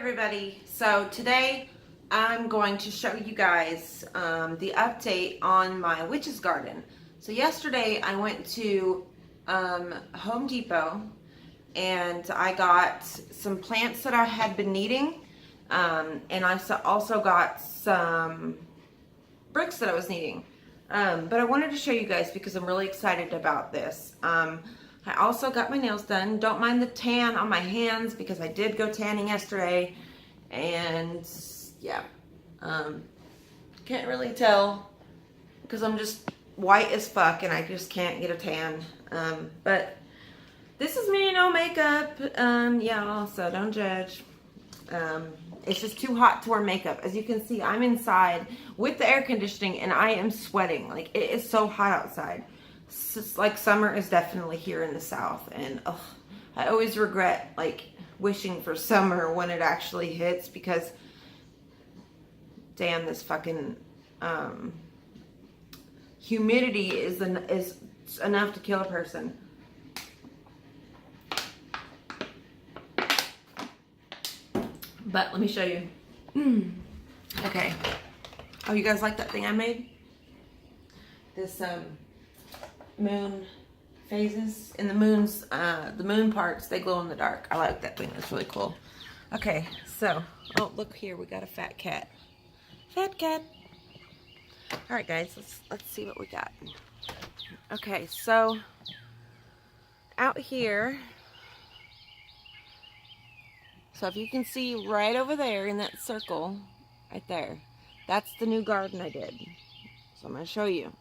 everybody. So today I'm going to show you guys the update on my witch's garden. So yesterday I went to Home Depot and I got some plants that I had been needing, and I also got some bricks that I was needing. But I wanted to show you guys because I'm really excited about this. I also got my nails done. Don't mind the tan on my hands because I did go tanning yesterday. And yeah, can't really tell because I'm just white as fuck and I just can't get a tan. But this is me, no makeup. Yeah, so don't judge. It's just too hot to wear makeup. As you can see, I'm inside with the air conditioning and I am sweating. Like, it is so hot outside. It's just like summer is definitely here in the South, and I always regret like wishing for summer when it actually hits, because damn, this fucking humidity is enough to kill a person. But let me show you. Okay. Oh, you guys like that thing I made? This moon phases. In the moon parts, they glow in the dark. I like that thing. That's really cool. Okay, so, oh, look here. We got a fat cat. Fat cat. All right, guys. Let's see what we got. Okay, so out here. So if you can see right over there in that circle, right there, that's the new garden I did. So I'm going to show you.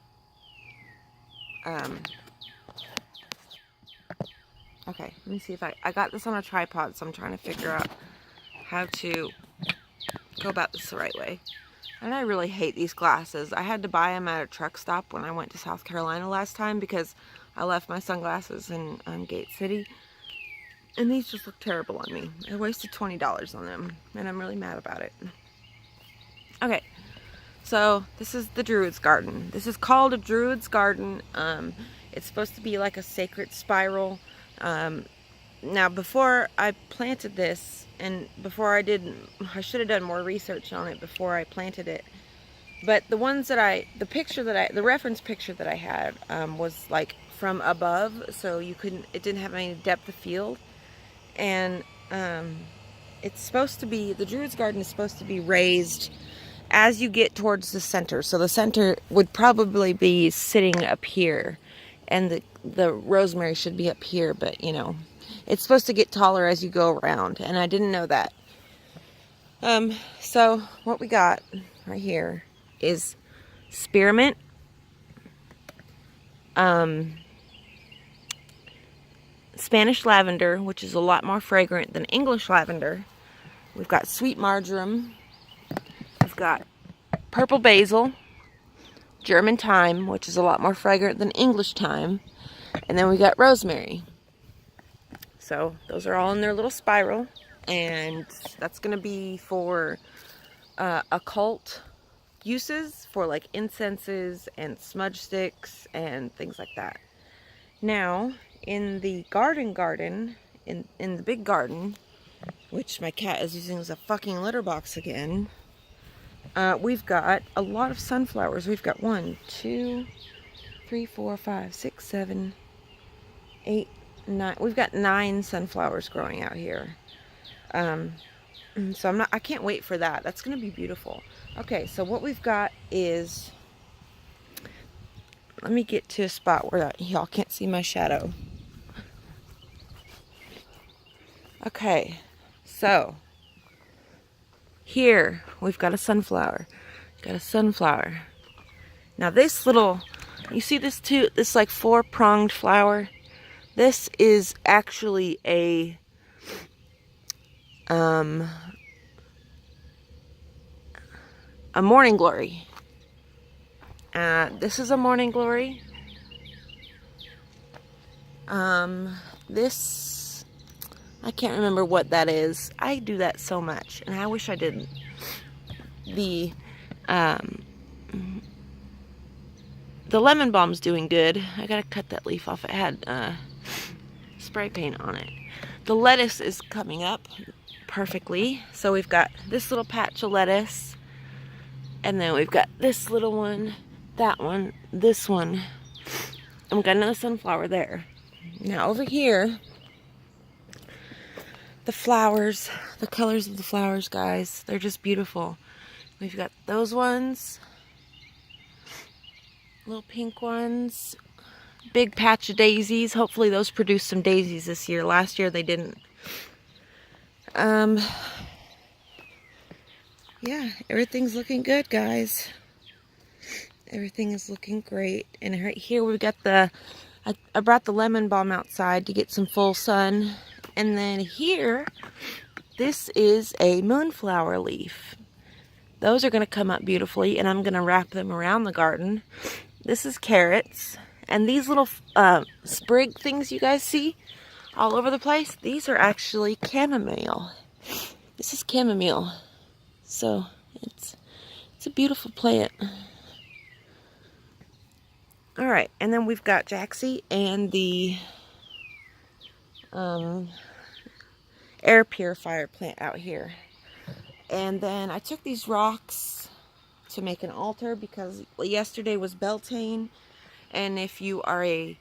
Okay, let me see if I got this on a tripod, so I'm trying to figure out how to go about this the right way. And I really hate these glasses. I had to buy them at a truck stop when I went to South Carolina last time because I left my sunglasses in Gate City. And these just look terrible on me. I wasted $20 on them, and I'm really mad about it. Okay, so this is the Druids Garden. This is called a Druids Garden. It's supposed to be like a sacred spiral. Now, before I planted this, and before I should have done more research on it before I planted it. But the ones that the reference picture that I had was like from above, so it didn't have any depth of field. And it's supposed to be, the Druids Garden is supposed to be raised as you get towards the center. So the center would probably be sitting up here, and the rosemary should be up here, but you know, it's supposed to get taller as you go around, and I didn't know that. So what we got right here is spearmint, Spanish lavender, which is a lot more fragrant than English lavender. We've got sweet marjoram. We've got purple basil, German thyme, which is a lot more fragrant than English thyme. And then we got rosemary. So those are all in their little spiral. And that's going to be for occult uses, for like incenses and smudge sticks and things like that. Now, in the garden, in the big garden, which my cat is using as a fucking litter box again, we've got a lot of sunflowers. We've got 1, 2, 3, 4, 5, 6, 7, 8, 9. We've got 9 sunflowers growing out here. So I can't wait for that. That's going to be beautiful. Okay, so what we've got is, let me get to a spot where y'all can't see my shadow. Okay, so here we've got a sunflower. Now this little, you see this too? This like 4-pronged flower. This is actually a morning glory. This is a morning glory. This, I can't remember what that is. I do that so much, and I wish I didn't. The lemon balm's doing good. I gotta cut that leaf off. It had spray paint on it. The lettuce is coming up. perfectly. So we've got this little patch of lettuce, and then we've got this little one, that one, this one, and we've got another sunflower there. Now over here, the flowers, the colors of the flowers, guys, they're just beautiful. We've got those ones, little pink ones, big patch of daisies. Hopefully those produce some daisies this year. Last year they didn't. Yeah, everything's looking good, guys. Everything is looking great. And right here we've got I brought the lemon balm outside to get some full sun. And then here, this is a moonflower leaf. Those are going to come up beautifully, and I'm going to wrap them around the garden. This is carrots. And these little sprig things you guys see all over the place, these are actually chamomile. This is chamomile. So it's a beautiful plant. Alright, and then we've got Jaxie and the air purifier plant out here. And then I took these rocks to make an altar because yesterday was Beltane. And if you are a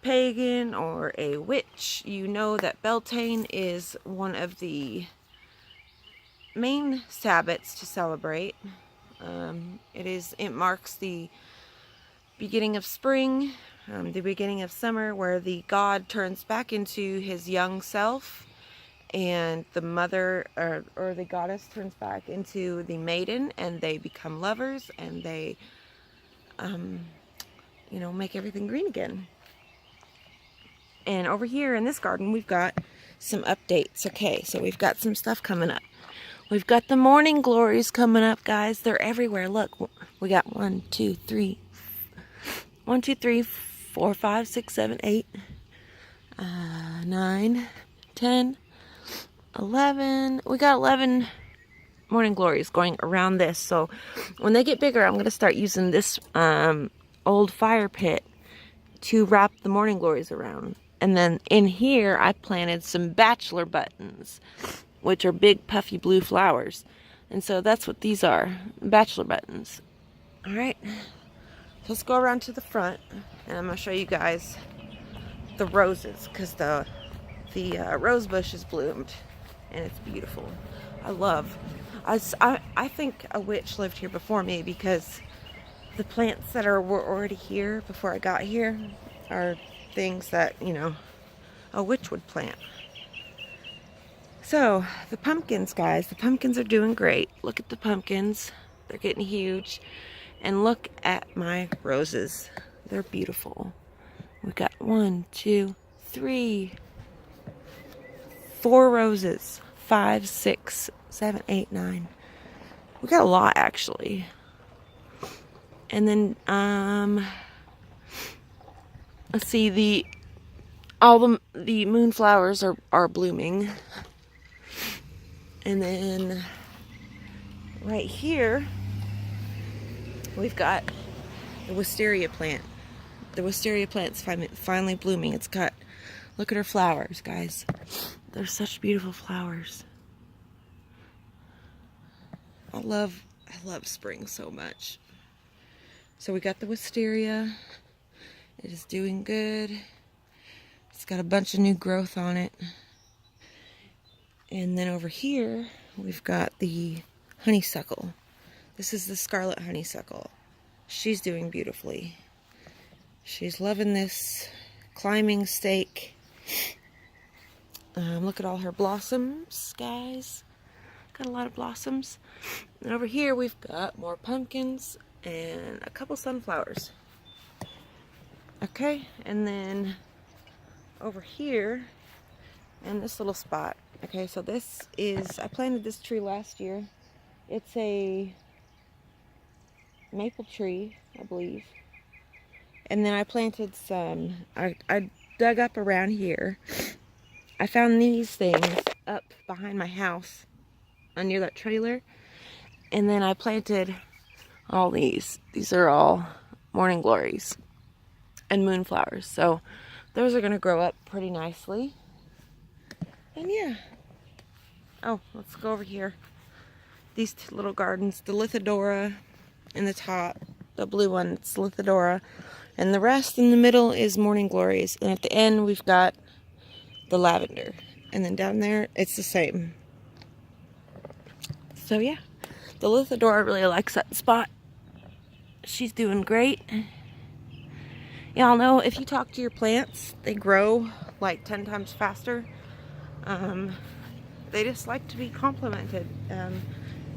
pagan or a witch, you know that Beltane is one of the main Sabbats to celebrate. It marks the beginning of spring, the beginning of summer, where the god turns back into his young self, and the mother or the goddess turns back into the maiden, and they become lovers, and they make everything green again. And over here in this garden we've got some updates. Okay, so we've got some stuff coming up. We've got the morning glories coming up, guys. They're everywhere. Look, we got 1, 2, 3, 4, 5, 6, 7, 8, 9, 10, 11. We got 11 morning glories going around this. So when they get bigger, I'm going to start using this old fire pit to wrap the morning glories around. And then in here, I planted some bachelor buttons, which are big puffy blue flowers. And so that's what these are, bachelor buttons. All right, so let's go around to the front, and I'm going to show you guys the roses, because the rose bush is bloomed, and it's beautiful. I think a witch lived here before me, because the plants that were already here before I got here are things that, a witch would plant. So, the pumpkins, guys, the pumpkins are doing great. Look at the pumpkins. They're getting huge. And look at my roses. They're beautiful. We got 1, 2, 3, 4 roses. 5, 6, 7, 8, 9. We got a lot, actually. And then, let's see, all the moonflowers are blooming. And then right here, we've got the wisteria plant. The wisteria plant's finally blooming. It's got, look at her flowers, guys. They're such beautiful flowers. I love spring so much. So we got the wisteria. It is doing good. It's got a bunch of new growth on it. And then over here, we've got the honeysuckle. This is the scarlet honeysuckle. She's doing beautifully. She's loving this climbing stake. Look at all her blossoms, guys. Got a lot of blossoms. And over here, we've got more pumpkins and a couple sunflowers. Okay, and then over here, in this little spot. Okay, so this is, I planted this tree last year. It's a maple tree, I believe. And then I planted some, I dug up around here. I found these things up behind my house, near that trailer. And then I planted all these. These are all morning glories and moonflowers. So those are going to grow up pretty nicely. And yeah, Oh, let's go over here. These two little gardens, the Lithidora in the top, the blue one, it's Lithidora, and the rest in the middle is Morning Glories. And at the end, we've got the lavender. And then down there, it's the same. So yeah, the Lithidora really likes that spot. She's doing great. Y'all know if you talk to your plants, they grow like 10 times faster. They just like to be complimented.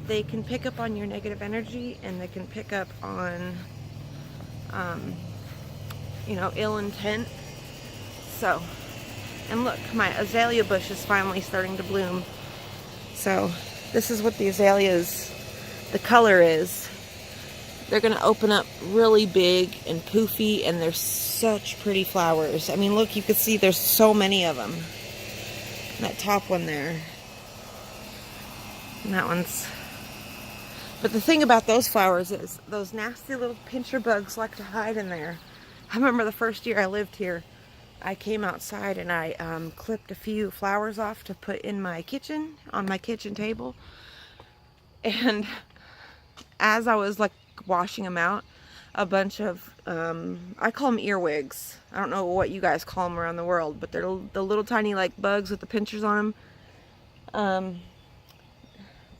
They can pick up on your negative energy, and they can pick up on, you know, ill intent. So, and look, my azalea bush is finally starting to bloom. So, this is what the azaleas, the color is. They're going to open up really big and poofy, and they're such pretty flowers. I mean, look, you can see there's so many of them. And that top one there. And that one's... But the thing about those flowers is those nasty little pincher bugs like to hide in there. I remember the first year I lived here, I came outside and I clipped a few flowers off to put in my kitchen, on my kitchen table. And as I was like washing them out, a bunch of, I call them earwigs. I don't know what you guys call them around the world, but they're the little tiny like bugs with the pinchers on them.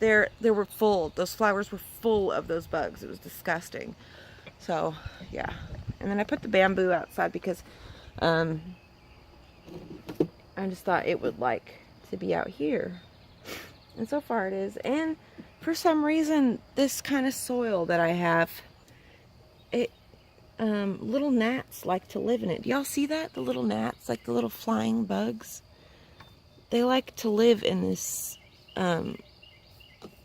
They were full. Those flowers were full of those bugs. It was disgusting. So, yeah. And then I put the bamboo outside because I just thought it would like to be out here. And so far it is. And for some reason, this kind of soil that I have, little gnats like to live in it. Do y'all see that? The little gnats, like the little flying bugs. They like to live in this,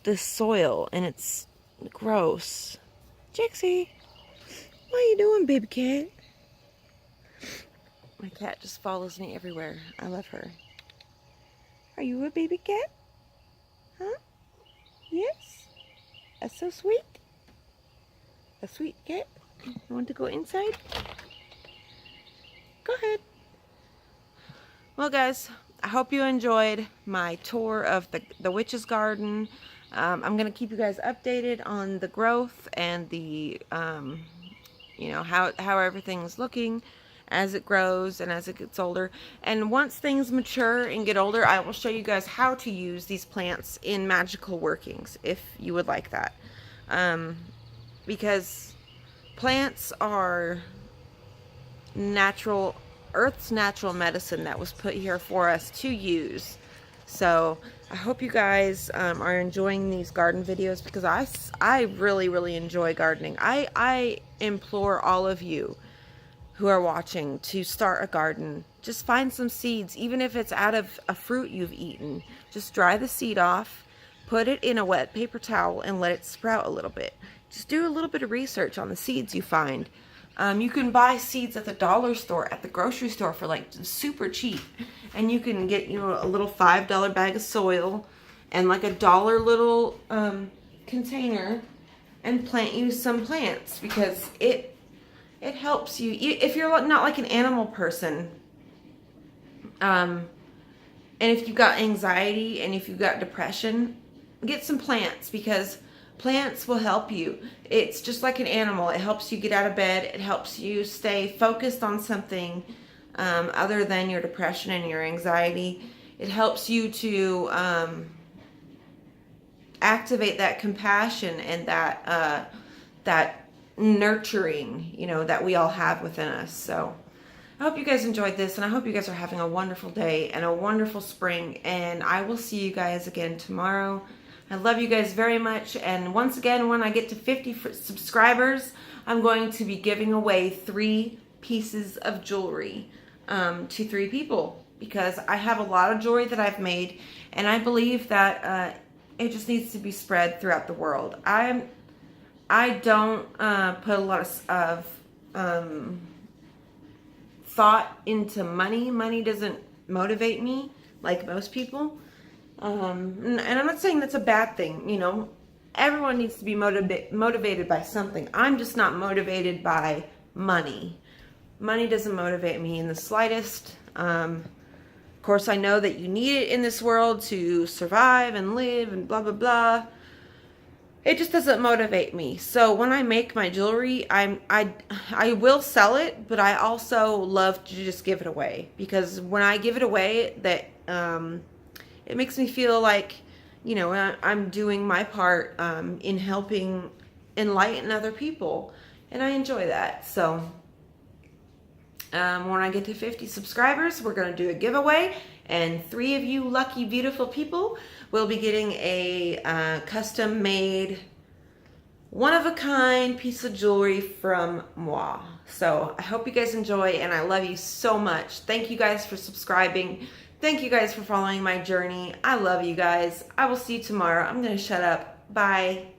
this soil, and it's gross. Jixie, what are you doing, baby cat? My cat just follows me everywhere. I love her. Are you a baby cat? Huh? Yes? That's so sweet. A sweet cat. You want to go inside? Go ahead. Well, guys, I hope you enjoyed my tour of the Witch's Garden. I'm going to keep you guys updated on the growth and the, you know, how everything's looking as it grows and as it gets older. And once things mature and get older, I will show you guys how to use these plants in magical workings, if you would like that. Because plants are natural, Earth's natural medicine that was put here for us to use. So I hope you guys are enjoying these garden videos, because I really enjoy gardening. I implore all of you who are watching to start a garden. Just find some seeds, even if it's out of a fruit you've eaten. Just dry the seed off, put it in a wet paper towel, and let it sprout a little bit. Just do a little bit of research on the seeds you find. You can buy seeds at the dollar store, at the grocery store, for like super cheap. And you can get, you know, a little $5 bag of soil and like $1 little container, and plant you some plants, because it helps you. If you're not like an animal person, and if you've got anxiety and if you've got depression, get some plants, because plants will help you. It's just like an animal. It helps you get out of bed. It helps you stay focused on something other than your depression and your anxiety. It helps you to activate that compassion and that nurturing, you know, that we all have within us. So I hope you guys enjoyed this, and I hope you guys are having a wonderful day and a wonderful spring, and I will see you guys again tomorrow. I love you guys very much, and once again, when I get to 50 subscribers, I'm going to be giving away 3 pieces of jewelry to 3 people, because I have a lot of jewelry that I've made, and I believe that it just needs to be spread throughout the world. I don't put a lot of thought into money. Money doesn't motivate me like most people. And I'm not saying that's a bad thing, you know. Everyone needs to be motivated by something. I'm just not motivated by money. Money doesn't motivate me in the slightest. course, I know that you need it in this world to survive and live and blah, blah, blah. It just doesn't motivate me. So when I make my jewelry, I will sell it, but I also love to just give it away, because when I give it away, that it makes me feel like, you know, I'm doing my part in helping enlighten other people, and I enjoy that. So when I get to 50 subscribers, we're going to do a giveaway, and 3 of you lucky, beautiful people will be getting a custom made, one-of-a-kind piece of jewelry from moi. So I hope you guys enjoy, and I love you so much. Thank you guys for subscribing. Thank you guys for following my journey. I love you guys. I will see you tomorrow. I'm going to shut up. Bye.